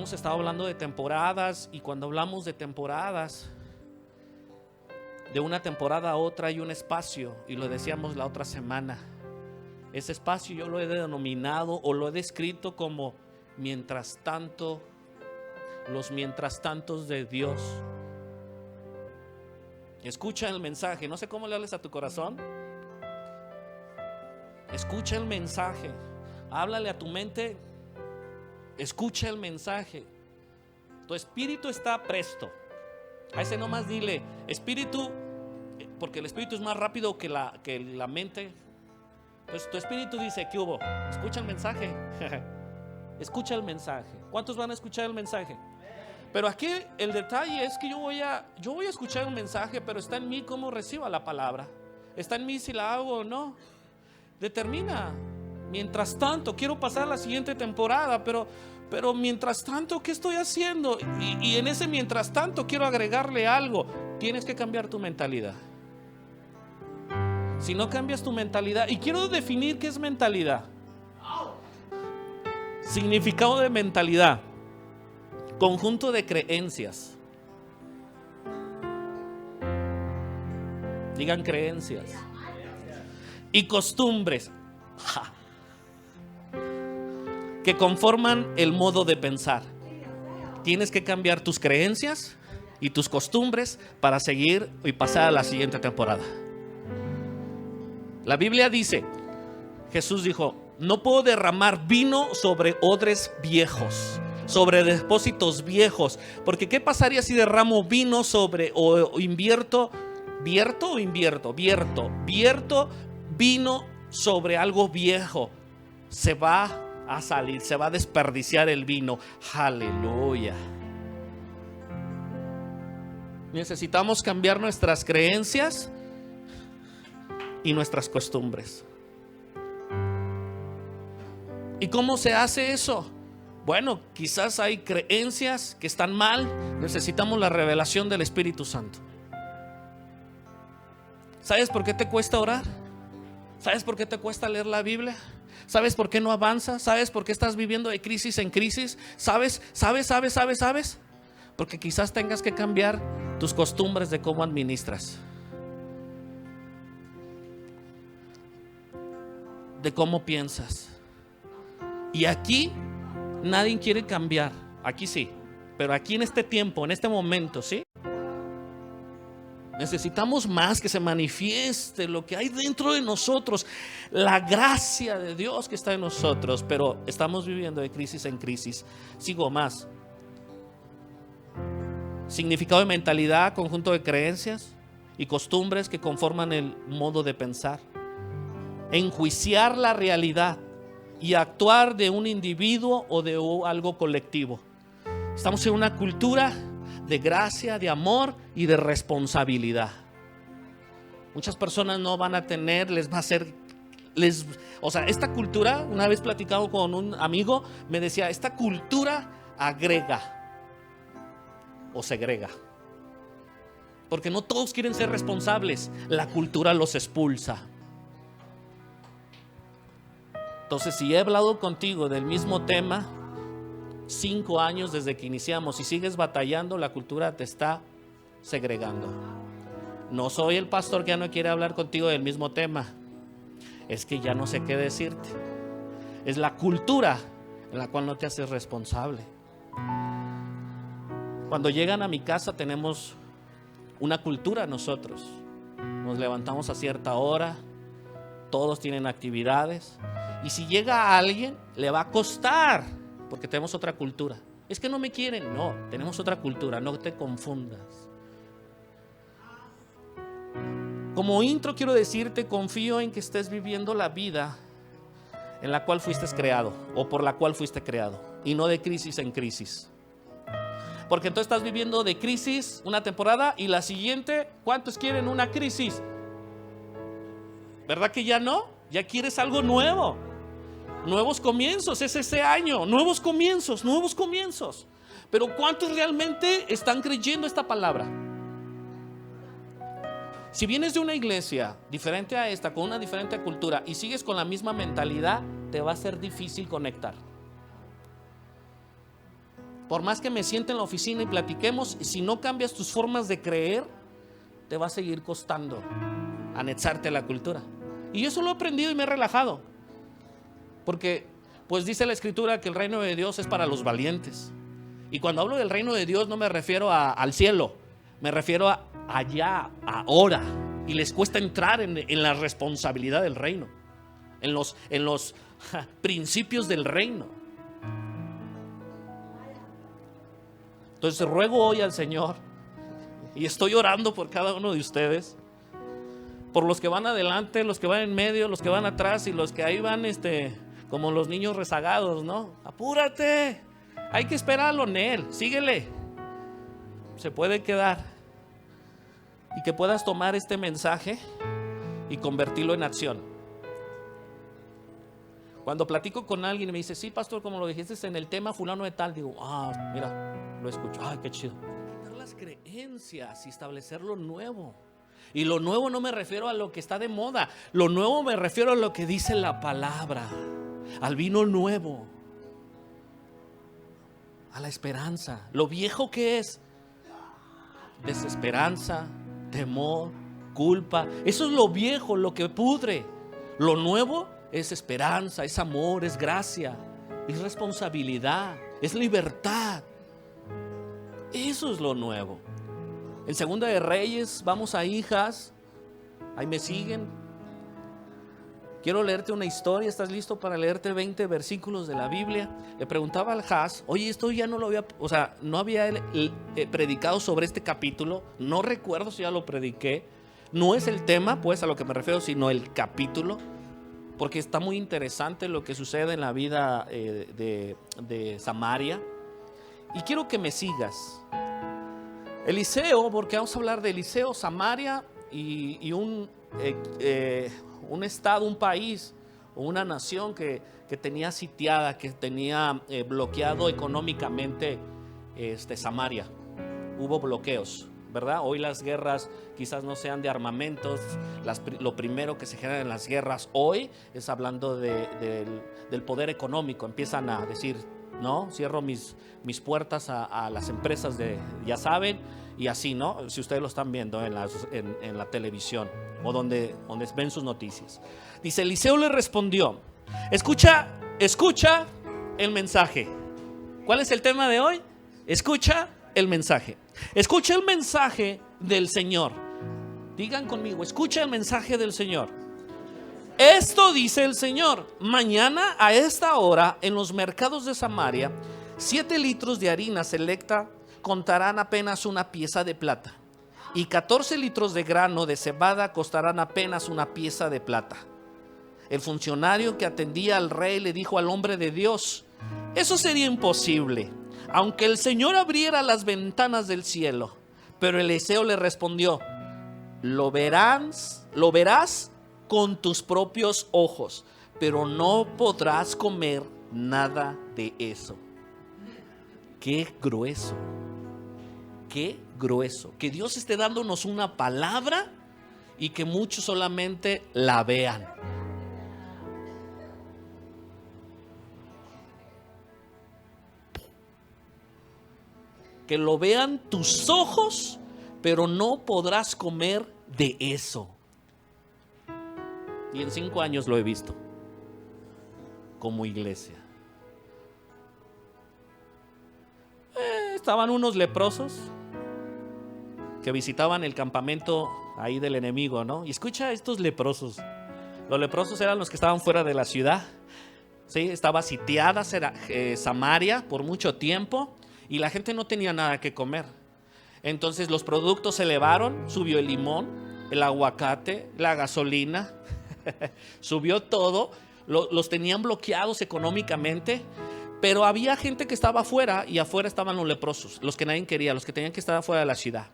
hemos estado hablando de temporadas, y cuando hablamos de temporadas, de una temporada a otra hay un espacio, y lo decíamos la otra semana. Ese espacio yo lo he denominado o lo he descrito como mientras tanto, los mientras tantos de Dios. Escucha el mensaje. No sé cómo le hables a tu corazón. Escucha el mensaje. Háblale a tu mente. Escucha el mensaje. Tu espíritu está presto. A ese nomás dile, espíritu, porque el espíritu es más rápido que la mente. Entonces tu espíritu dice, ¿qué hubo? Escucha el mensaje. Escucha el mensaje. ¿Cuántos van a escuchar el mensaje? Pero aquí el detalle es que yo voy a escuchar el mensaje, pero está en mí cómo reciba la palabra. Está en mí si la hago o no. Determina. Mientras tanto, quiero pasar a la siguiente temporada, pero mientras tanto, ¿qué estoy haciendo? Y en ese mientras tanto quiero agregarle algo. Tienes que cambiar tu mentalidad. Si no cambias tu mentalidad, y quiero definir qué es mentalidad. Significado de mentalidad: conjunto de creencias. Digan creencias. Y costumbres que conforman el modo de pensar. Tienes que cambiar tus creencias y tus costumbres para seguir y pasar a la siguiente temporada. La Biblia dice, Jesús dijo, no puedo derramar vino sobre odres viejos, sobre depósitos viejos, porque ¿qué pasaría si derramo vino sobre vierto vino sobre algo viejo? Se va a salir, se va a desperdiciar el vino. Aleluya. Necesitamos cambiar nuestras creencias y nuestras costumbres. ¿Y cómo se hace eso? Bueno, quizás hay creencias que están mal. Necesitamos la revelación del Espíritu Santo. ¿Sabes por qué te cuesta orar? ¿Sabes por qué te cuesta leer la Biblia? ¿Sabes por qué no avanzas? ¿Sabes por qué estás viviendo de crisis en crisis? ¿Sabes? Porque quizás tengas que cambiar tus costumbres de cómo administras, de cómo piensas. Y aquí nadie quiere cambiar. Aquí sí, pero aquí en este tiempo, en este momento, ¿sí? Necesitamos más que se manifieste lo que hay dentro de nosotros, la gracia de Dios que está en nosotros, pero estamos viviendo de crisis en crisis. Sigo más. Significado de mentalidad, conjunto de creencias y costumbres que conforman el modo de pensar. Enjuiciar la realidad y actuar de un individuo o de algo colectivo. Estamos en una cultura de gracia, de amor y de responsabilidad. Muchas personas no van a tener, les va a hacer, esta cultura, una vez platicado con un amigo, me decía, esta cultura agrega o segrega, porque no todos quieren ser responsables, la cultura los expulsa. Entonces, si he hablado contigo del mismo tema 5 años desde que iniciamos y sigues batallando, la cultura te está segregando. No soy el pastor que ya no quiere hablar contigo del mismo tema, es que ya no sé qué decirte. Es la cultura en la cual no te haces responsable. Cuando llegan a mi casa tenemos una cultura nosotros. Nos levantamos a cierta hora, todos tienen actividades, y si llega alguien le va a costar, porque tenemos otra cultura. Es que no me quieren. No, tenemos otra cultura, no te confundas. Como intro quiero decirte, confío en que estés viviendo la vida en la cual fuiste creado o por la cual fuiste creado, y no de crisis en crisis. Porque entonces estás viviendo de crisis una temporada y la siguiente, ¿cuántos quieren una crisis? ¿Verdad que ya no? Ya quieres algo nuevo. Nuevos comienzos, es ese año. Nuevos comienzos. Pero ¿cuántos realmente están creyendo esta palabra? Si vienes de una iglesia diferente a esta, con una diferente cultura, y sigues con la misma mentalidad, te va a ser difícil conectar. Por más que me siente en la oficina y platiquemos, si no cambias tus formas de creer, te va a seguir costando anexarte a la cultura. Y yo eso lo he aprendido y me he relajado. Porque pues dice la escritura que el reino de Dios es para los valientes. Y cuando hablo del reino de Dios no me refiero al cielo, me refiero a allá, ahora. Y les cuesta entrar en la responsabilidad del reino, en los principios del reino. Entonces ruego hoy al Señor, y estoy orando por cada uno de ustedes, por los que van adelante, los que van en medio, los que van atrás y los que ahí van como los niños rezagados, ¿no? Apúrate, hay que esperarlo en él, síguele, se puede quedar. Y que puedas tomar este mensaje y convertirlo en acción. Cuando platico con alguien y me dice, sí, pastor, como lo dijiste en el tema fulano de tal, digo, mira, lo escucho, qué chido. Quitar las creencias y establecer lo nuevo. Y lo nuevo no me refiero a lo que está de moda, lo nuevo me refiero a lo que dice la palabra, al vino nuevo, a la esperanza. Lo viejo que es desesperanza, temor, culpa, eso es lo viejo, lo que pudre. Lo nuevo es esperanza, es amor, es gracia, es responsabilidad, es libertad. Eso es lo nuevo. En Segunda de Reyes, vamos a Hijas, ahí me siguen. Quiero leerte una historia. ¿Estás listo para leerte 20 versículos de la Biblia? Le preguntaba al Has, oye, esto ya no lo había, no había predicado sobre este capítulo. No recuerdo si ya lo prediqué. No es el tema, pues, a lo que me refiero, sino el capítulo, porque está muy interesante lo que sucede en la vida de Samaria. Y quiero que me sigas. Eliseo, porque vamos a hablar de Eliseo, Samaria y un estado, un país o una nación que tenía sitiada, que tenía bloqueado económicamente Samaria. Hubo bloqueos, ¿verdad? Hoy las guerras quizás no sean de armamentos. Lo primero que se genera en las guerras hoy es hablando del poder económico. Empiezan a decir, no, cierro mis puertas a las empresas ya saben, y así, ¿no? Si ustedes lo están viendo en la televisión o donde ven sus noticias. Dice, Eliseo le respondió, escucha el mensaje. ¿Cuál es el tema de hoy? Escucha el mensaje. Escucha el mensaje del Señor. Digan conmigo, escucha el mensaje del Señor. Esto dice el Señor: mañana a esta hora en los mercados de Samaria 7 litros de harina selecta contarán apenas una pieza de plata, y 14 litros de grano de cebada costarán apenas una pieza de plata. El funcionario que atendía al rey le dijo al hombre de Dios, eso sería imposible, aunque el Señor abriera las ventanas del cielo. Pero Eliseo le respondió, lo verás con tus propios ojos, pero no podrás comer nada de eso. Qué grueso, qué grueso. Que Dios esté dándonos una palabra y que muchos solamente la vean. Que lo vean tus ojos, pero no podrás comer de eso. Y en 5 años lo he visto como iglesia. Estaban unos leprosos que visitaban el campamento ahí del enemigo, ¿no? Y escucha a estos leprosos. Los leprosos eran los que estaban fuera de la ciudad. ¿Sí? Estaba sitiada Samaria por mucho tiempo y la gente no tenía nada que comer. Entonces los productos se elevaron, subió el limón, el aguacate, la gasolina, subió todo. Los tenían bloqueados económicamente. Pero había gente que estaba afuera, y afuera estaban los leprosos, los que nadie quería, los que tenían que estar afuera de la ciudad.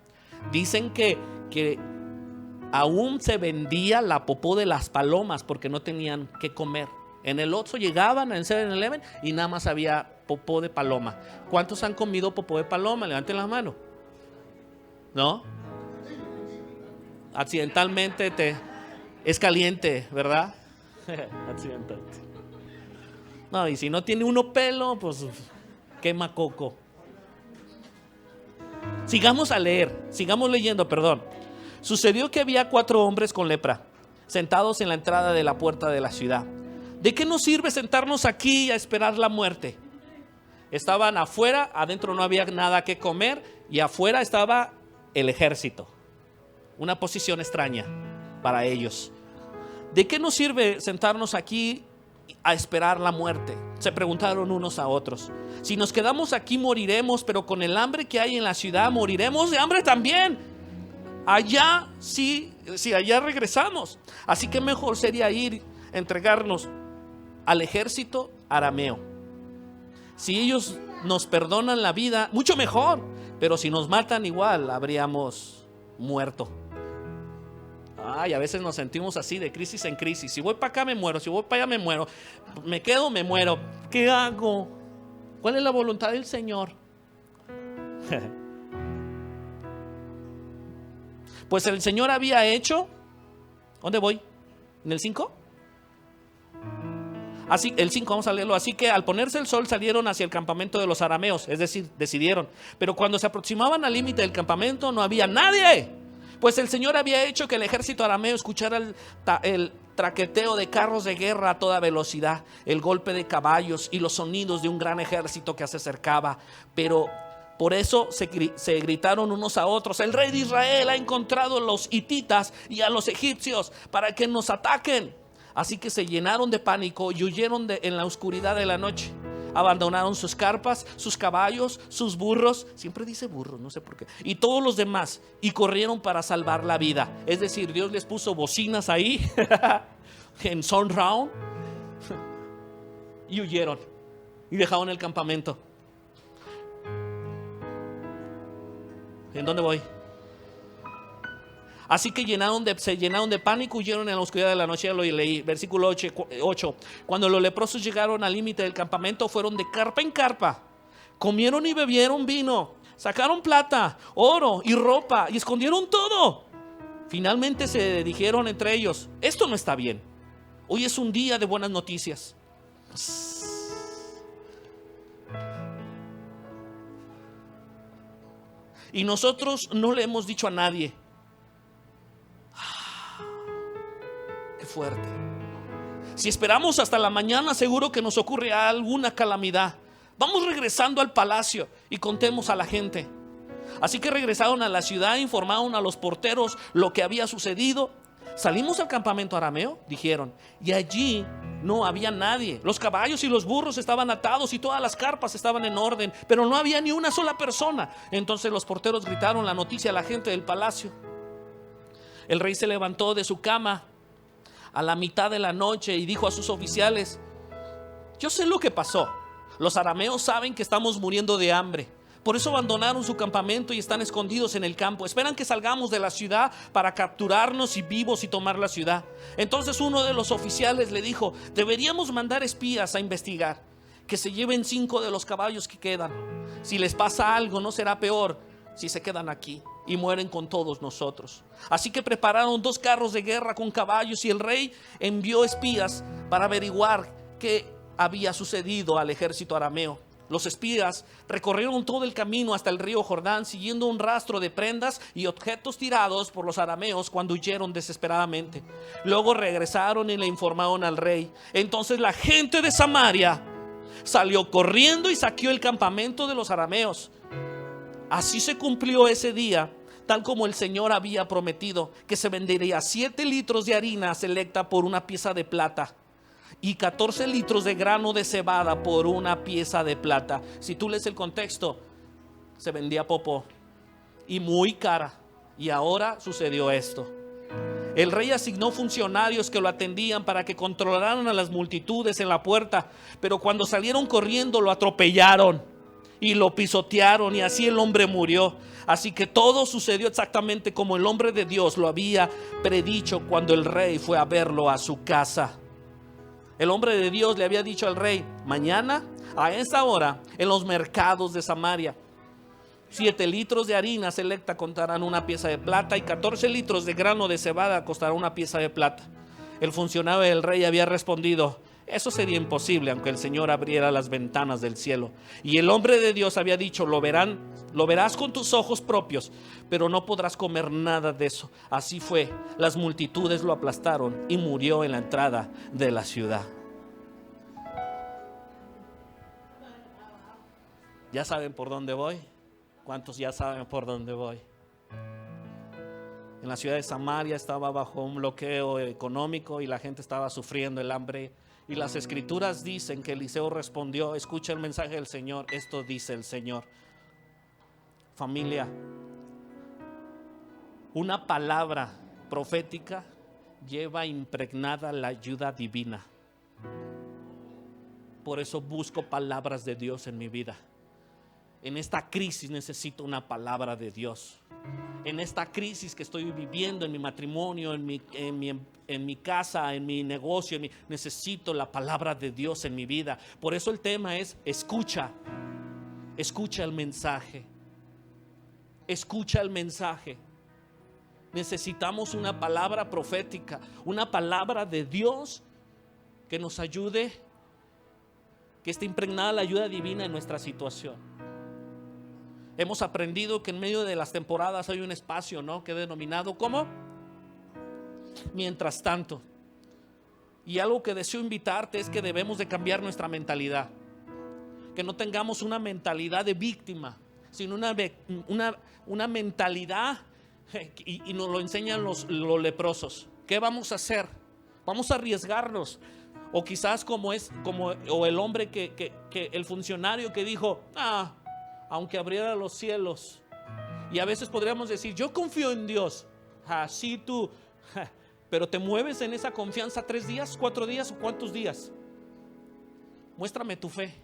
Dicen que aún se vendía la popó de las palomas porque no tenían que comer. En el Oxxo llegaban al 7-Eleven y nada más había popó de paloma. ¿Cuántos han comido popó de paloma? Levanten la mano. ¿No? Accidentalmente es caliente, ¿verdad? Accidentalmente. No, y si no tiene uno pelo, pues quema coco. Sigamos leyendo, perdón. Sucedió que había 4 hombres con lepra, sentados en la entrada de la puerta de la ciudad. ¿De qué nos sirve sentarnos aquí a esperar la muerte? Estaban afuera, adentro no había nada que comer y afuera estaba el ejército. Una posición extraña para ellos. ¿De qué nos sirve sentarnos aquí a esperar la muerte? Se preguntaron unos a otros. Si nos quedamos aquí moriremos, pero con el hambre que hay en la ciudad moriremos de hambre también. Allá sí, allá regresamos. Así que mejor sería entregarnos al ejército arameo. Si ellos nos perdonan la vida, mucho mejor. Pero si nos matan igual, habríamos muerto. A veces nos sentimos así, de crisis en crisis. Si voy para acá me muero, si voy para allá me muero, me quedo, me muero. ¿Qué hago? ¿Cuál es la voluntad del Señor? Pues el Señor había hecho. ¿Dónde voy? ¿En el 5? Así, el 5, vamos a leerlo. Así que al ponerse el sol salieron hacia el campamento de los arameos, es decir, decidieron. Pero cuando se aproximaban al límite del campamento no había nadie, pues el Señor había hecho que el ejército arameo escuchara el traqueteo de carros de guerra a toda velocidad, el golpe de caballos y los sonidos de un gran ejército que se acercaba. Pero por eso se gritaron unos a otros: el rey de Israel ha encontrado a los hititas y a los egipcios para que nos ataquen. Así que se llenaron de pánico y huyeron en la oscuridad de la noche. Abandonaron sus carpas, sus caballos, sus burros, siempre dice burros, no sé por qué, y todos los demás, y corrieron para salvar la vida. Es decir, Dios les puso bocinas ahí en surround y huyeron y dejaron el campamento. ¿En dónde voy? Así que se llenaron de pánico, huyeron en la oscuridad de la noche. Ya lo leí, versículo 8. Cuando los leprosos llegaron al límite del campamento, fueron de carpa en carpa, comieron y bebieron vino, sacaron plata, oro y ropa y escondieron todo. Finalmente se dijeron entre ellos: esto no está bien, hoy es un día de buenas noticias. Y nosotros no le hemos dicho a nadie. Fuerte. Si esperamos hasta la mañana, seguro que nos ocurre alguna calamidad. Vamos regresando al palacio y contemos a la gente. Así que regresaron a la ciudad, informaron a los porteros lo que había sucedido. Salimos al campamento arameo, dijeron, y allí no había nadie. Los caballos y los burros estaban atados y todas las carpas estaban en orden, pero no había ni una sola persona. Entonces los porteros gritaron la noticia a la gente del palacio. El rey se levantó de su cama a la mitad de la noche y dijo a sus oficiales: yo sé lo que pasó. Los arameos saben que estamos muriendo de hambre. Por eso abandonaron su campamento y están escondidos en el campo. Esperan que salgamos de la ciudad para capturarnos y vivos y tomar la ciudad. Entonces uno de los oficiales le dijo: deberíamos mandar espías a investigar, que se lleven 5 de los caballos que quedan. Si les pasa algo, no será peor si se quedan aquí y mueren con todos nosotros. Así que prepararon 2 carros de guerra con caballos y el rey envió espías para averiguar qué había sucedido al ejército arameo. Los espías recorrieron todo el camino hasta el río Jordán, siguiendo un rastro de prendas y objetos tirados por los arameos cuando huyeron desesperadamente. Luego regresaron y le informaron al rey. Entonces la gente de Samaria salió corriendo y saqueó el campamento de los arameos. Así se cumplió ese día, tal como el Señor había prometido, que se vendería 7 litros de harina selecta por una pieza de plata y 14 litros de grano de cebada por una pieza de plata. Si tú lees el contexto, se vendía popó y muy cara. Y ahora sucedió esto. El rey asignó funcionarios que lo atendían para que controlaran a las multitudes en la puerta, pero cuando salieron corriendo lo atropellaron y lo pisotearon, y así el hombre murió. Así que todo sucedió exactamente como el hombre de Dios lo había predicho cuando el rey fue a verlo a su casa. El hombre de Dios le había dicho al rey: mañana a esa hora en los mercados de Samaria 7 litros de harina selecta costarán una pieza de plata y 14 litros de grano de cebada costará una pieza de plata. El funcionario del rey había respondido: Eso sería imposible, aunque el Señor abriera las ventanas del cielo. Y el hombre de Dios había dicho: lo verás con tus ojos propios, pero no podrás comer nada de eso. Así fue, las multitudes lo aplastaron y murió en la entrada de la ciudad. ¿Ya saben por dónde voy? ¿Cuántos ya saben por dónde voy? En la ciudad de Samaria estaba bajo un bloqueo económico y la gente estaba sufriendo el hambre. Y las escrituras dicen que Eliseo respondió: escucha el mensaje del Señor, esto dice el Señor. Familia, una palabra profética lleva impregnada la ayuda divina. Por eso busco palabras de Dios en mi vida. En esta crisis necesito una palabra de Dios. En esta crisis que estoy viviendo en mi matrimonio, en mi casa, en mi negocio, necesito la palabra de Dios en mi vida. Por eso el tema es: escucha el mensaje. Escucha el mensaje. Necesitamos una palabra profética, una palabra de Dios que nos ayude, que esté impregnada la ayuda divina en nuestra situación. Hemos aprendido que en medio de las temporadas hay un espacio, ¿no?, que he denominado como mientras tanto. Y algo que deseo invitarte es que debemos de cambiar nuestra mentalidad. Que no tengamos una mentalidad de víctima, sino una mentalidad, y nos lo enseñan los leprosos. ¿Qué vamos a hacer? Vamos a arriesgarnos. O quizás como el hombre que el funcionario que dijo: aunque abriera los cielos. Y a veces podríamos decir: yo confío en Dios. Sí, tú. Pero te mueves en esa confianza 3 días, 4 días o cuántos días. Muéstrame tu fe.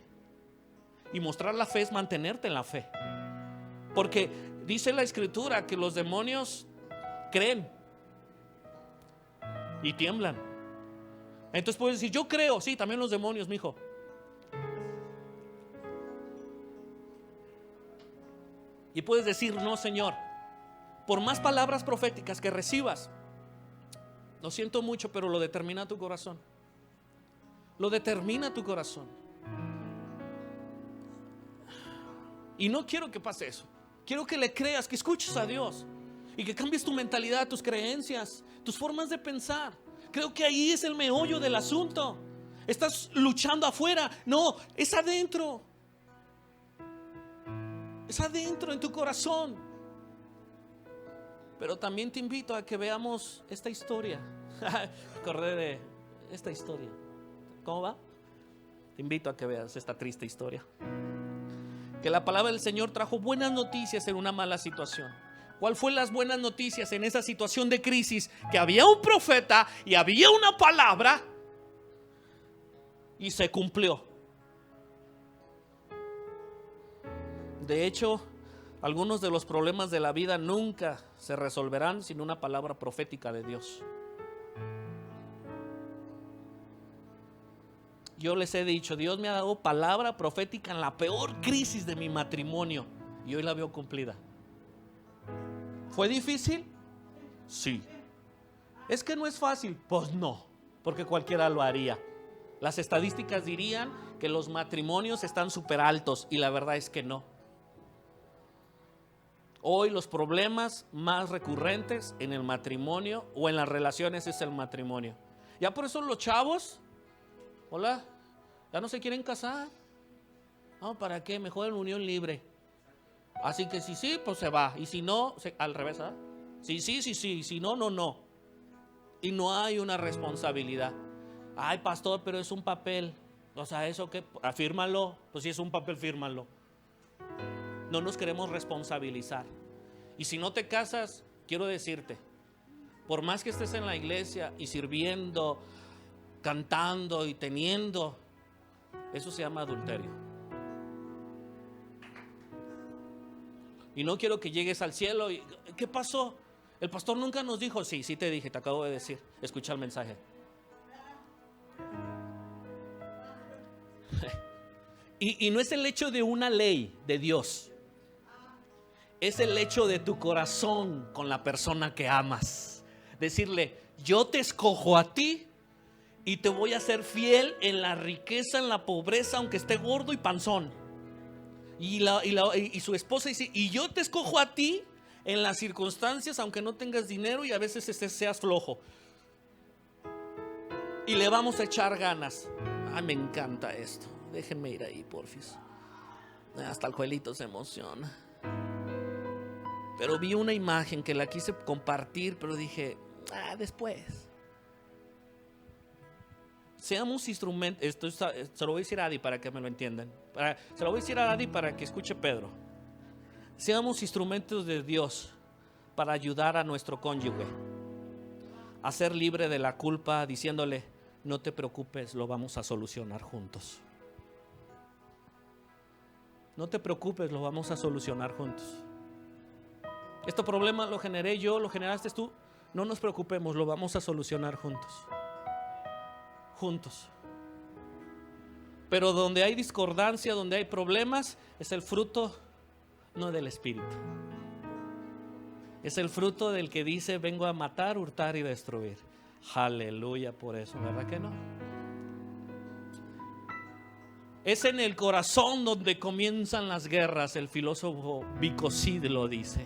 Y mostrar la fe es mantenerte en la fe. Porque dice la escritura que los demonios creen y tiemblan. Entonces puedes decir: yo creo. Sí, también los demonios, mijo. Y puedes decir: no, Señor, por más palabras proféticas que recibas, lo siento mucho, pero lo determina tu corazón. Lo determina tu corazón. Y no quiero que pase eso. Quiero que le creas, que escuches a Dios y que cambies tu mentalidad, tus creencias, tus formas de pensar. Creo que ahí es el meollo del asunto. Estás luchando afuera. No, es adentro. Es adentro, en tu corazón. Pero también te invito a que veamos esta historia. Acordé de esta historia. ¿Cómo va? Te invito a que veas esta triste historia. Que la palabra del Señor trajo buenas noticias en una mala situación. ¿Cuál fue las buenas noticias en esa situación de crisis? Que había un profeta y había una palabra y se cumplió. De hecho, algunos de los problemas de la vida nunca se resolverán sin una palabra profética de Dios. Yo les he dicho: Dios me ha dado palabra profética en la peor crisis de mi matrimonio y hoy la veo cumplida. ¿Fue difícil? Sí. ¿Es que no es fácil? Pues no, porque cualquiera lo haría. Las estadísticas dirían que los matrimonios están súper altos y la verdad es que no. Hoy los problemas más recurrentes en el matrimonio o en las relaciones es el matrimonio. Ya por eso los chavos, hola, ya no se quieren casar. No, ¿para qué? Mejor en unión libre. Así que si sí, pues se va. Y si no, al revés, ¿eh? Sí, si no, no. Y no hay una responsabilidad. Ay, pastor, pero es un papel. O sea, ¿eso qué? Afírmalo. Pues si es un papel, fírmalo. No nos queremos responsabilizar. Y si no te casas, quiero decirte, por más que estés en la iglesia y sirviendo, cantando y teniendo, eso se llama adulterio. Y no quiero que llegues al cielo y ¿qué pasó? El pastor nunca nos dijo. Sí te dije, te acabo de decir. Escucha el mensaje. Y no es el hecho de una ley de Dios. Es el hecho de tu corazón con la persona que amas. Decirle: yo te escojo a ti y te voy a ser fiel en la riqueza, en la pobreza, aunque esté gordo y panzón. Y su esposa dice, y yo te escojo a ti en las circunstancias, aunque no tengas dinero y a veces seas flojo. Y le vamos a echar ganas. Ay, me encanta esto. Déjenme ir ahí, porfis. Hasta el Joelito se emociona. Pero vi una imagen que la quise compartir, pero dije, después. Seamos instrumentos. Esto se lo voy a decir a Adi para que me lo entiendan. Se lo voy a decir a Adi para que escuche Pedro. Seamos instrumentos de Dios para ayudar a nuestro cónyuge a ser libre de la culpa, diciéndole, no te preocupes, lo vamos a solucionar juntos. No te preocupes, lo vamos a solucionar juntos. Este problema lo generé yo, lo generaste tú. No nos preocupemos, lo vamos a solucionar juntos. Juntos. Pero donde hay discordancia, donde hay problemas, es el fruto no del Espíritu. Es el fruto del que dice, vengo a matar, hurtar y destruir. Aleluya por eso, ¿verdad que no? Es en el corazón donde comienzan las guerras. El filósofo Vicocid lo dice.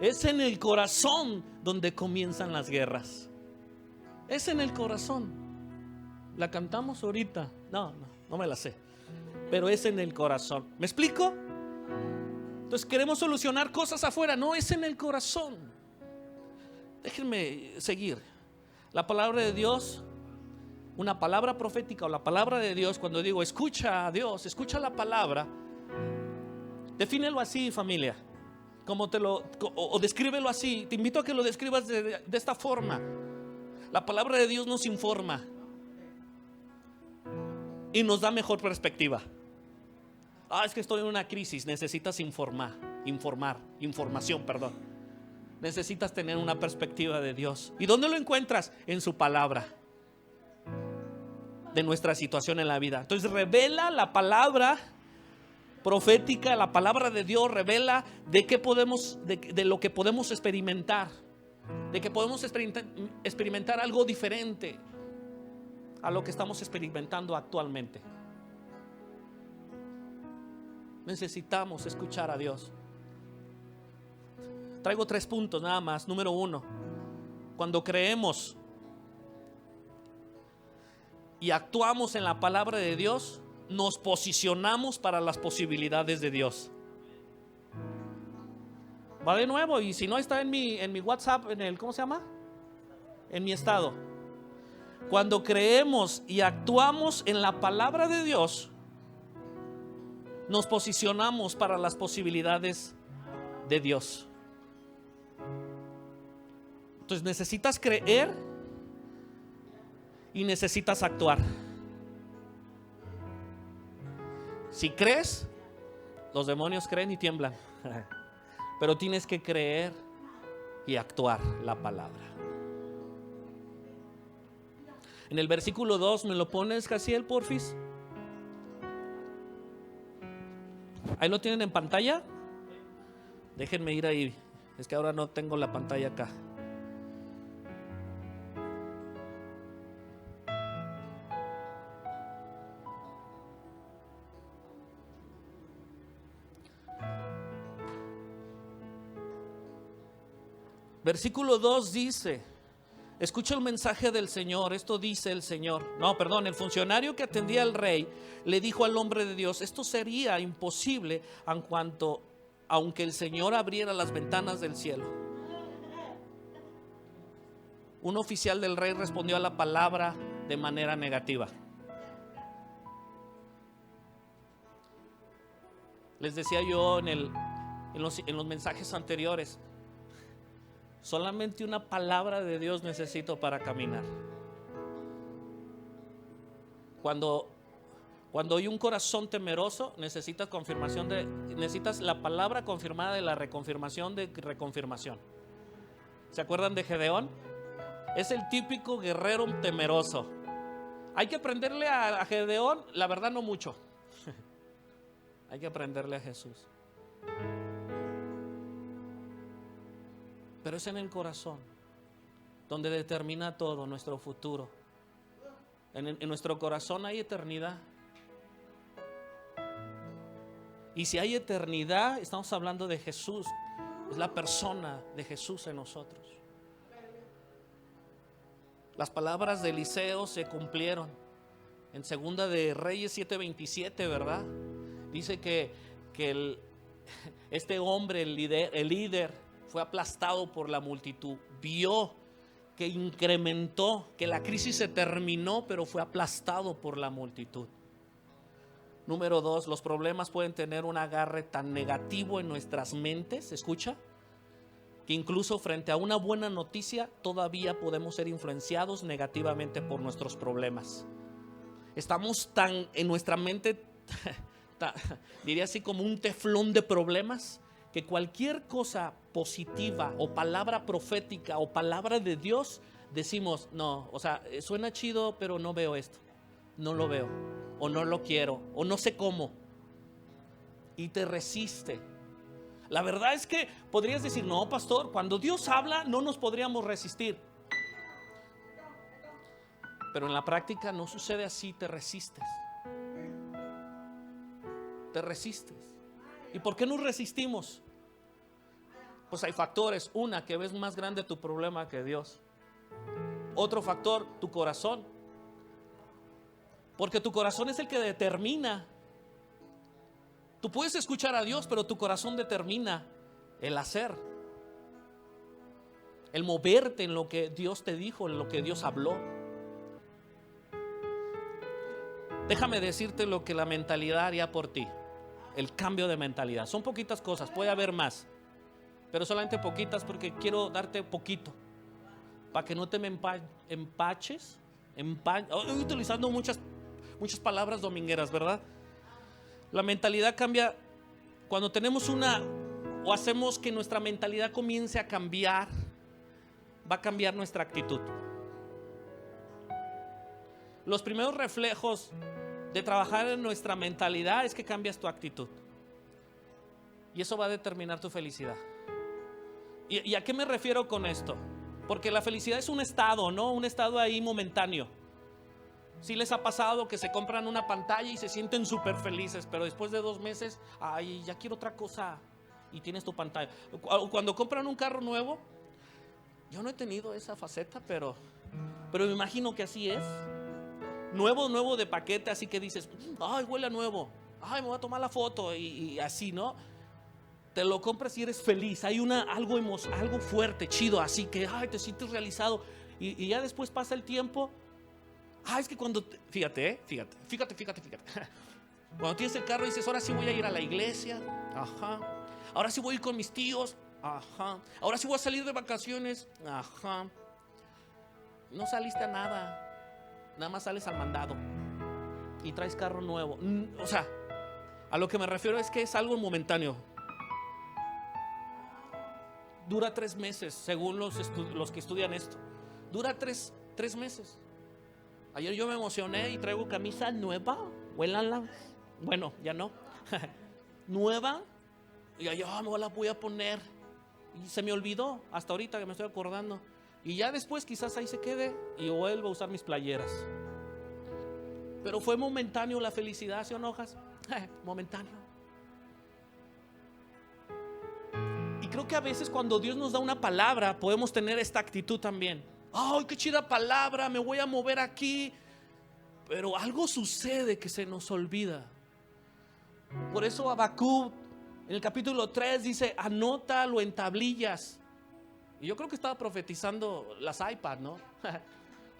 Es en el corazón donde comienzan las guerras. Es en el corazón. La cantamos ahorita. No me la sé. Pero es en el corazón. ¿Me explico? Entonces queremos solucionar cosas afuera. No, es en el corazón. Déjenme seguir. La palabra de Dios, una palabra profética o la palabra de Dios, cuando digo escucha a Dios, escucha la palabra, defínelo así, familia, o descríbelo así. Te invito a que lo describas de esta forma. La palabra de Dios nos informa y nos da mejor perspectiva. Es que estoy en una crisis. Necesitas información. Necesitas tener una perspectiva de Dios. ¿Y dónde lo encuentras? En su palabra, de nuestra situación en la vida. Entonces revela la palabra profética, la palabra de Dios revela de lo que podemos experimentar, de que podemos experimentar algo diferente a lo que estamos experimentando actualmente. Necesitamos escuchar a Dios. Traigo 3 puntos nada más. Número 1, cuando creemos y actuamos en la palabra de Dios, nos posicionamos para las posibilidades de Dios. Va de nuevo, y si no está en mi WhatsApp, ¿cómo se llama? En mi estado. Cuando creemos y actuamos en la palabra de Dios, nos posicionamos para las posibilidades de Dios. Entonces necesitas creer y necesitas actuar. Si crees, los demonios creen y tiemblan. Pero tienes que creer y actuar la palabra. En el versículo 2, ¿me lo pones, Jaciel, porfis? ¿Ahí lo tienen en pantalla? Déjenme ir ahí. Es que ahora no tengo la pantalla acá. Versículo 2 dice, escucha el mensaje del Señor. Esto dice el Señor. El funcionario que atendía al rey le dijo al hombre de Dios, esto sería imposible aunque el Señor abriera las ventanas del cielo. Un oficial del rey respondió a la palabra de manera negativa. Les decía yo en los mensajes anteriores, solamente una palabra de Dios necesito para caminar. Cuando hay un corazón temeroso, necesitas la palabra confirmada de la reconfirmación de reconfirmación. ¿Se acuerdan de Gedeón? Es el típico guerrero temeroso. Hay que aprenderle a Gedeón, la verdad no mucho. Hay que aprenderle a Jesús. Pero es en el corazón. donde determina todo nuestro futuro. En nuestro corazón hay eternidad. Y si hay eternidad, estamos hablando de Jesús. Es la persona de Jesús en nosotros. Las palabras de Eliseo se cumplieron. En Segunda de Reyes 7:27, ¿verdad? Dice que este hombre, el líder, fue aplastado por la multitud. Vio que incrementó, que la crisis se terminó, pero fue aplastado por la multitud. Número 2, los problemas pueden tener un agarre tan negativo en nuestras mentes, ¿escucha? Que incluso frente a una buena noticia todavía podemos ser influenciados negativamente por nuestros problemas. Estamos tan en nuestra mente, diría así, como un teflón de problemas, que cualquier cosa positiva o palabra profética o palabra de Dios, decimos, no, o sea, suena chido, pero no veo esto, no lo veo, o no lo quiero, o no sé cómo, y te resiste. La verdad es que podrías decir, no, pastor, cuando Dios habla no nos podríamos resistir. Pero en la práctica no sucede así, te resistes. Te resistes. ¿Y por qué nos resistimos? Pues hay factores. Una, que ves más grande tu problema que Dios. Otro factor, tu corazón. Porque tu corazón es el que determina. Tú puedes escuchar a Dios, pero tu corazón determina el hacer, el moverte en lo que Dios te dijo, en lo que Dios habló. Déjame decirte lo que la mentalidad haría por ti. El cambio de mentalidad. Son poquitas cosas, puede haber más, pero solamente poquitas porque quiero darte poquito para que no te me empaches. Estoy utilizando muchas palabras domingueras, ¿verdad? La mentalidad cambia cuando tenemos o hacemos que nuestra mentalidad comience a cambiar. Va a cambiar nuestra actitud. Los primeros reflejos de trabajar en nuestra mentalidad es que cambias tu actitud. Y eso va a determinar tu felicidad. ¿Y a qué me refiero con esto? Porque la felicidad es un estado, ¿no? Un estado ahí momentáneo. Sí les ha pasado que se compran una pantalla y se sienten súper felices, pero después de 2 meses, ay, ya quiero otra cosa, y tienes tu pantalla. Cuando compran un carro nuevo, yo no he tenido esa faceta, pero me imagino que así es. Nuevo de paquete, así que dices, ay, huele a nuevo, ay, me voy a tomar la foto, y así, ¿no? Te lo compras y eres feliz, hay algo fuerte, chido, así que, ay, te sientes realizado, y ya después pasa el tiempo. Es que cuando, fíjate. Cuando tienes el carro dices, ahora sí voy a ir a la iglesia, ajá. Ahora sí voy a ir con mis tíos, ajá. Ahora sí voy a salir de vacaciones, ajá. No saliste a nada más sales al mandado y traes carro nuevo. O sea, a lo que me refiero es que es algo momentáneo. Dura 3 meses, según los que estudian esto. Dura 3 meses. Ayer yo me emocioné y traigo camisa nueva. Huélala. Bueno, ya no. Nueva. Y yo me la voy a poner. Y se me olvidó hasta ahorita que me estoy acordando. Y ya después quizás ahí se quede y vuelvo a usar mis playeras. Pero fue momentáneo la felicidad, ¿sí o no, hojas? Momentáneo. Y creo que a veces cuando Dios nos da una palabra podemos tener esta actitud también. ¡Ay, qué chida palabra! Me voy a mover aquí. Pero algo sucede que se nos olvida. Por eso Habacuc en el capítulo 3 dice, anótalo en tablillas. Y yo creo que estaba profetizando las iPad, ¿no?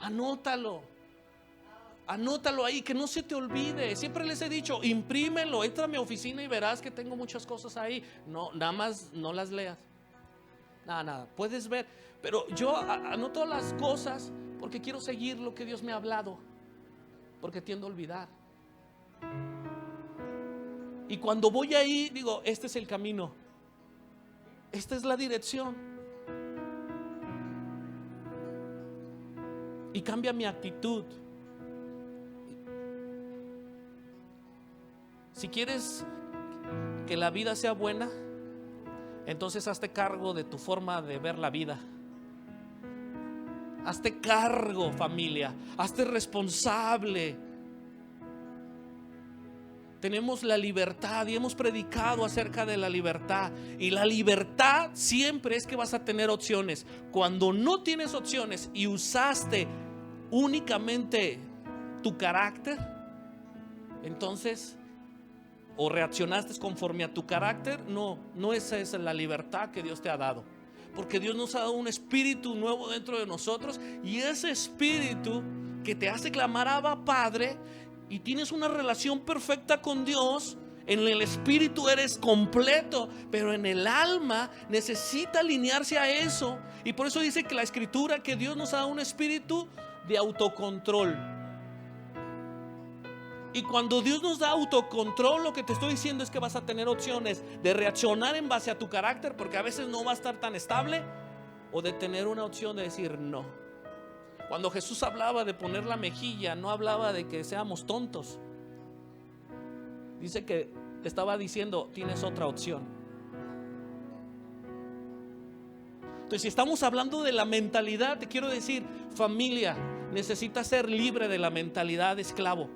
Anótalo ahí, que no se te olvide. Siempre les he dicho, imprímelo, entra a mi oficina y verás que tengo muchas cosas ahí. No, nada más no las leas. Nada, puedes ver. Pero yo anoto las cosas porque quiero seguir lo que Dios me ha hablado, porque tiendo a olvidar. Y cuando voy ahí digo, este es el camino, esta es la dirección, y cambia mi actitud. Si quieres que la vida sea buena, entonces hazte cargo de tu forma de ver la vida. Hazte cargo, familia. Hazte responsable. Tenemos la libertad y hemos predicado acerca de la libertad. Y la libertad siempre es que vas a tener opciones. Cuando no tienes opciones y usaste únicamente tu carácter, entonces o reaccionaste conforme a tu carácter, no esa es la libertad que Dios te ha dado. Porque Dios nos ha dado un espíritu nuevo dentro de nosotros, y ese espíritu que te hace clamar Abba Padre, y tienes una relación perfecta con Dios. En el espíritu eres completo, pero en el alma necesita alinearse a eso. Y por eso dice que la escritura que Dios nos ha dado un espíritu de autocontrol. Y cuando Dios nos da autocontrol, lo que te estoy diciendo es que vas a tener opciones de reaccionar en base a tu carácter, porque a veces no va a estar tan estable, o de tener una opción de decir no. Cuando Jesús hablaba de poner la mejilla, no hablaba de que seamos tontos. Dice que te estaba diciendo, tienes otra opción. Entonces, si estamos hablando de la mentalidad, te quiero decir, familia, necesitas ser libre de la mentalidad de esclavo.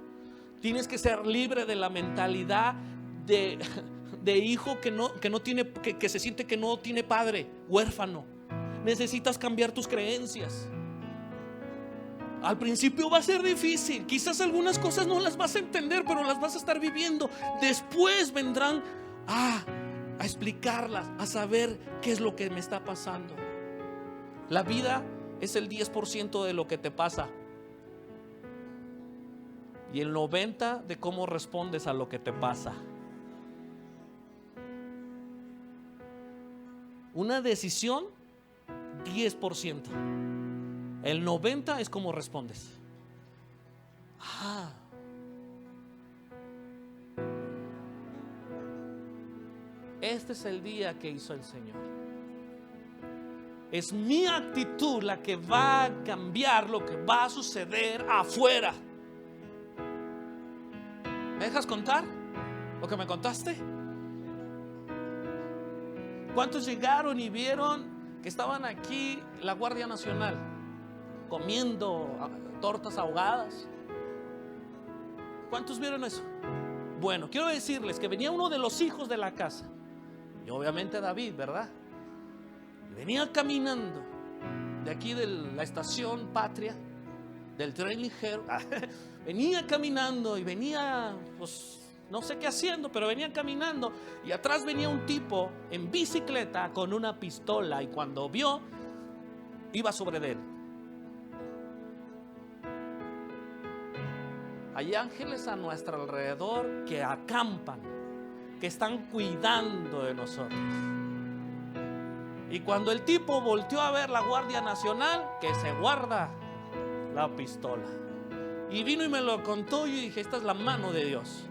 Tienes que ser libre de la mentalidad de hijo que se siente que no tiene padre, huérfano. Necesitas cambiar tus creencias. Al principio va a ser difícil, quizás algunas cosas no las vas a entender, pero las vas a estar viviendo. Después vendrán a explicarlas, a saber qué es lo que me está pasando. La vida es el 10% de lo que te pasa, y el 90% de cómo respondes a lo que te pasa. Una decisión, 10%. El 90% es cómo respondes. Este es el día que hizo el Señor. Es mi actitud la que va a cambiar lo que va a suceder afuera. ¿Me dejas contar lo que me contaste? ¿Cuántos llegaron y vieron que estaban aquí la Guardia Nacional comiendo tortas ahogadas? ¿Cuántos vieron eso? Bueno, quiero decirles que venía uno de los hijos de la casa, y obviamente David, ¿verdad? Venía caminando de aquí de la estación Patria, del tren ligero. Venía caminando y venía, pues no sé qué haciendo, pero venía caminando, y atrás venía un tipo en bicicleta con una pistola, y cuando vio, iba sobre él. Hay ángeles a nuestro alrededor que acampan, que están cuidando de nosotros. Y cuando el tipo volteó a ver la Guardia Nacional, que se guarda la pistola, y vino y me lo contó, y dije, esta es la mano de Dios.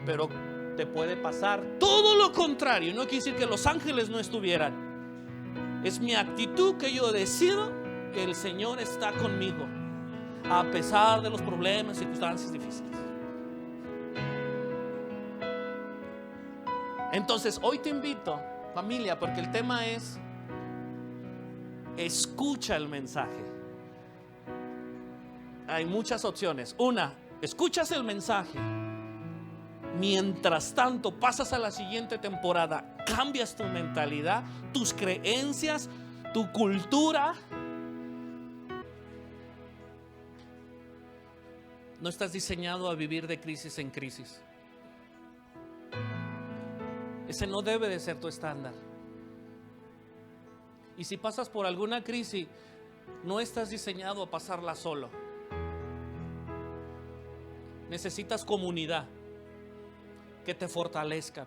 Pero te puede pasar todo lo contrario. No quiere decir que los ángeles no estuvieran. Es mi actitud que yo decido que el Señor está conmigo, a pesar de los problemas y circunstancias difíciles. Entonces hoy te invito, familia, porque el tema es: escucha el mensaje. Hay muchas opciones. Una, escuchas el mensaje. Mientras tanto, pasas a la siguiente temporada, cambias tu mentalidad, tus creencias, tu cultura. No estás diseñado a vivir de crisis en crisis. Ese no debe de ser tu estándar. Y si pasas por alguna crisis, no estás diseñado a pasarla solo. Necesitas comunidad, que te fortalezcan,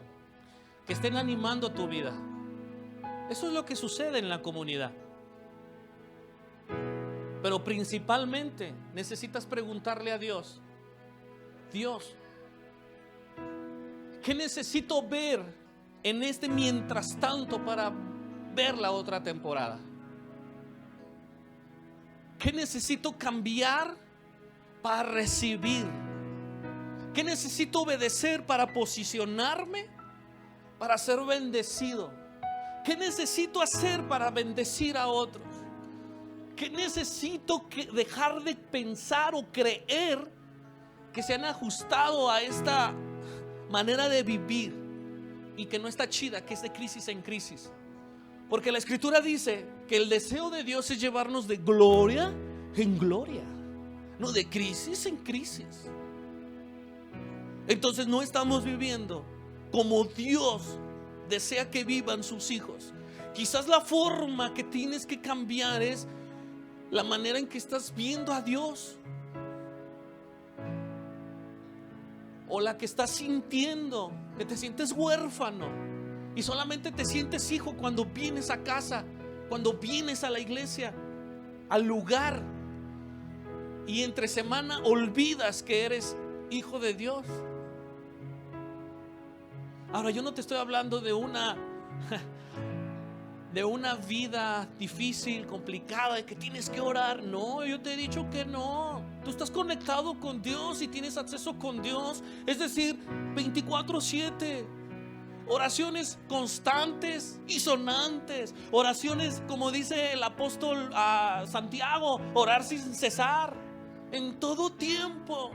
que estén animando tu vida. Eso es lo que sucede en la comunidad. Pero principalmente necesitas preguntarle a Dios: Dios, ¿qué necesito ver en este mientras tanto para ver la otra temporada? ¿Qué necesito cambiar para recibir? ¿Qué necesito obedecer para posicionarme, para ser bendecido? ¿Qué necesito hacer para bendecir a otros? ¿Qué necesito dejar de pensar o creer que se han ajustado a esta manera de vivir y que no está chida, que es de crisis en crisis? Porque la Escritura dice que el deseo de Dios es llevarnos de gloria en gloria, no de crisis en crisis. Entonces no estamos viviendo como Dios desea que vivan sus hijos. Quizás la forma que tienes que cambiar es la manera en que estás viendo a Dios, o la que estás sintiendo, que te sientes huérfano y solamente te sientes hijo cuando vienes a casa, cuando vienes a la iglesia, al lugar, y entre semana olvidas que eres hijo de Dios. Ahora, yo no te estoy hablando de una vida difícil, complicada, de que tienes que orar. No, yo te he dicho que no. Tú estás conectado con Dios y tienes acceso con Dios, es decir, 24/7. Oraciones constantes y sonantes. Oraciones, como dice el apóstol Santiago, orar sin cesar, en todo tiempo.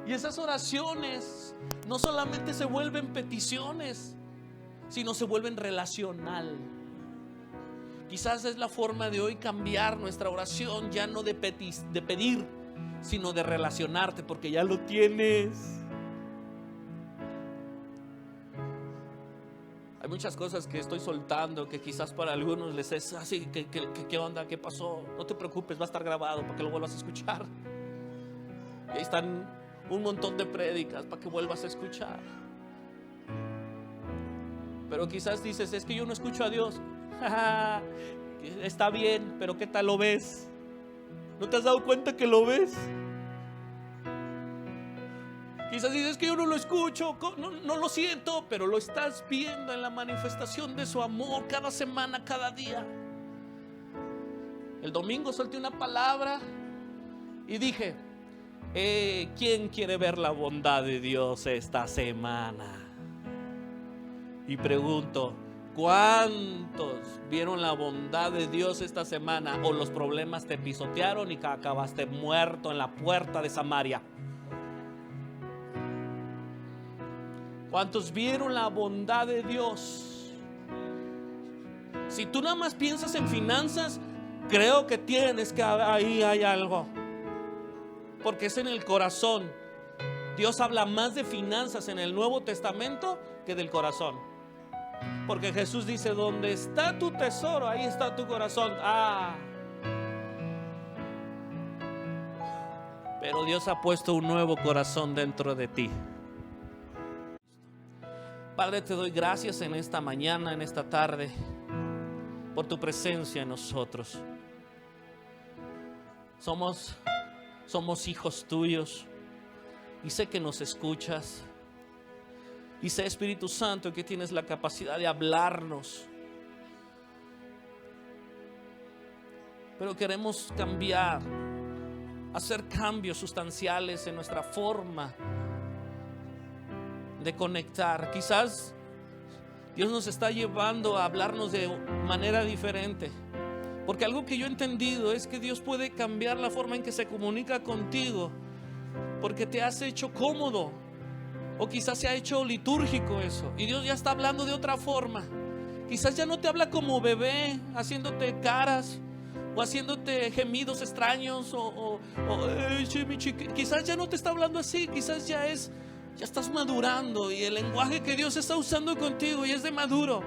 Y esas oraciones no solamente se vuelven peticiones, sino se vuelven relacional. Quizás es la forma de hoy cambiar nuestra oración, ya no de pedir, sino de relacionarte, porque ya lo tienes. Hay muchas cosas que estoy soltando que quizás para algunos les es así, ¿qué onda? ¿Qué pasó? No te preocupes, va a estar grabado para que lo vuelvas a escuchar. Y ahí están un montón de prédicas para que vuelvas a escuchar. Pero quizás dices, es que yo no escucho a Dios. Está bien, pero ¿qué tal lo ves? ¿No te has dado cuenta que lo ves? Quizás dices que yo no lo escucho, no lo siento, pero lo estás viendo en la manifestación de su amor cada semana, cada día. El domingo solté una palabra y dije, ¿quién quiere ver la bondad de Dios esta semana? Y pregunto, ¿cuántos vieron la bondad de Dios esta semana? ¿O los problemas te pisotearon y acabaste muerto en la puerta de Samaria? ¿Cuántos vieron la bondad de Dios? Si tú nada más piensas en finanzas, creo que tienes que ahí hay algo, porque es en el corazón. Dios habla más de finanzas en el Nuevo Testamento que del corazón, porque Jesús dice, donde está tu tesoro, ahí está tu corazón. Pero Dios ha puesto un nuevo corazón dentro de ti. Padre, te doy gracias en esta mañana, en esta tarde, por tu presencia en nosotros. Somos hijos tuyos y sé que nos escuchas. Y sé, Espíritu Santo, que tienes la capacidad de hablarnos. Pero queremos cambiar, hacer cambios sustanciales en nuestra forma de conectar. Quizás Dios nos está llevando a hablarnos de manera diferente, porque algo que yo he entendido es que Dios puede cambiar la forma en que se comunica contigo, porque te has hecho cómodo, o quizás se ha hecho litúrgico eso, y Dios ya está hablando de otra forma. Quizás ya no te habla como bebé, haciéndote caras o haciéndote gemidos extraños, quizás ya no te está hablando así. Quizás ya estás madurando, y el lenguaje que Dios está usando contigo ya es de maduro.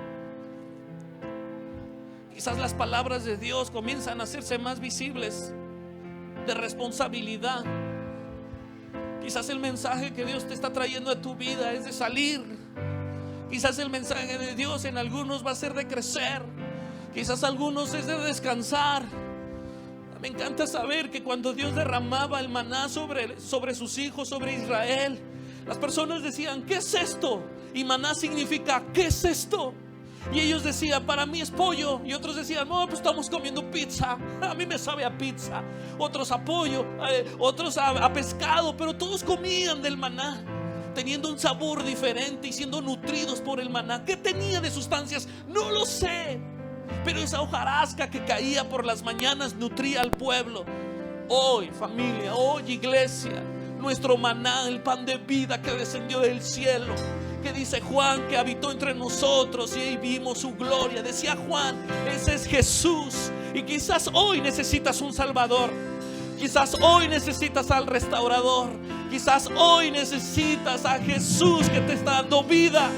Quizás las palabras de Dios comienzan a hacerse más visibles, de responsabilidad. Quizás el mensaje que Dios te está trayendo a tu vida es de salir. Quizás el mensaje de Dios en algunos va a ser de crecer. Quizás algunos es de descansar. Me encanta saber que cuando Dios derramaba el maná sobre sus hijos, sobre Israel, las personas decían, ¿qué es esto? Y maná significa, ¿qué es esto? Y ellos decían, para mí es pollo. Y otros decían, no, pues estamos comiendo pizza. A mí me sabe a pizza. Otros a pollo, otros a pescado. Pero todos comían del maná, teniendo un sabor diferente y siendo nutridos por el maná. ¿Qué tenía de sustancias? No lo sé. pero esa hojarasca que caía por las mañanas nutría al pueblo. Hoy, familia, hoy, iglesia, nuestro maná, el pan de vida que descendió del cielo, que dice Juan que habitó entre nosotros y ahí vimos su gloria. Decía Juan, ese es Jesús. Y quizás hoy necesitas un Salvador, quizás hoy necesitas al restaurador, quizás hoy necesitas a Jesús que te está dando vida,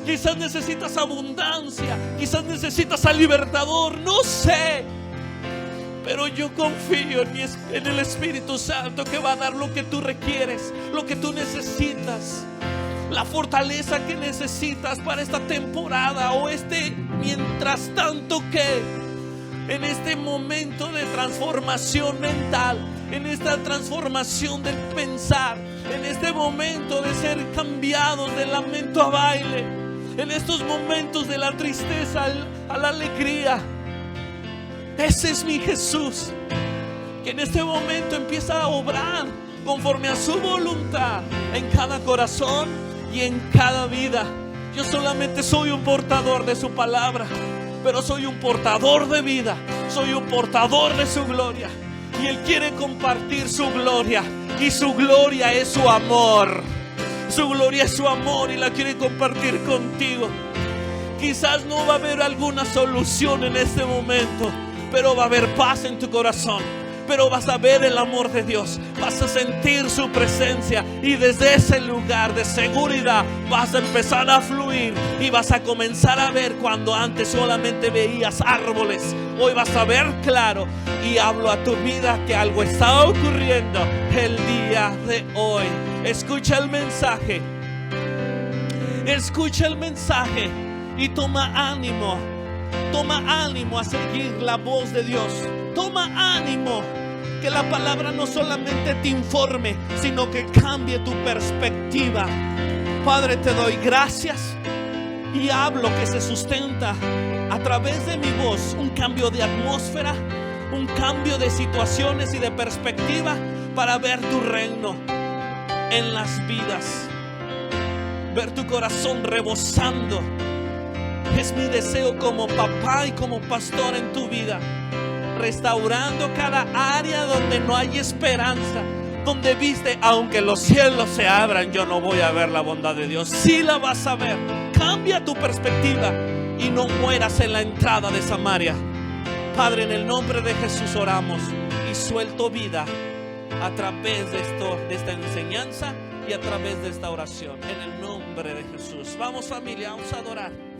quizás necesitas abundancia, quizás necesitas al libertador, no sé. Pero yo confío en el Espíritu Santo que va a dar lo que tú requieres, lo que tú necesitas, la fortaleza que necesitas para esta temporada o mientras tanto que en este momento de transformación mental, en esta transformación del pensar, en este momento de ser cambiados del lamento a baile, en estos momentos de la tristeza a la alegría. Ese es mi Jesús, que en este momento empieza a obrar conforme a su voluntad en cada corazón y en cada vida. Yo solamente soy un portador de su palabra, pero soy un portador de vida, soy un portador de su gloria. Y Él quiere compartir su gloria, y su gloria es su amor. Su gloria es su amor y la quiere compartir contigo. Quizás no va a haber alguna solución en este momento, pero va a haber paz en tu corazón. Pero vas a ver el amor de Dios, vas a sentir su presencia, y desde ese lugar de seguridad vas a empezar a fluir y vas a comenzar a ver cuando antes solamente veías árboles. Hoy vas a ver claro, y hablo a tu vida que algo está ocurriendo el día de hoy. Escucha el mensaje, escucha el mensaje y toma ánimo a seguir la voz de Dios. Toma ánimo, que la palabra no solamente te informe, sino que cambie tu perspectiva. Padre, te doy gracias y hablo que se sustenta a través de mi voz un cambio de atmósfera, un cambio de situaciones y de perspectiva para ver tu reino en las vidas, ver tu corazón rebosando. Es mi deseo como papá y como pastor en tu vida, restaurando cada área donde no hay esperanza, donde viste, aunque los cielos se abran, yo no voy a ver la bondad de Dios. Sí la vas a ver. Cambia tu perspectiva y no mueras en la entrada de Samaria. Padre, en el nombre de Jesús oramos y suelto vida a través de esta enseñanza y a través de esta oración, en el nombre de Jesús. Vamos, familia, vamos a adorar.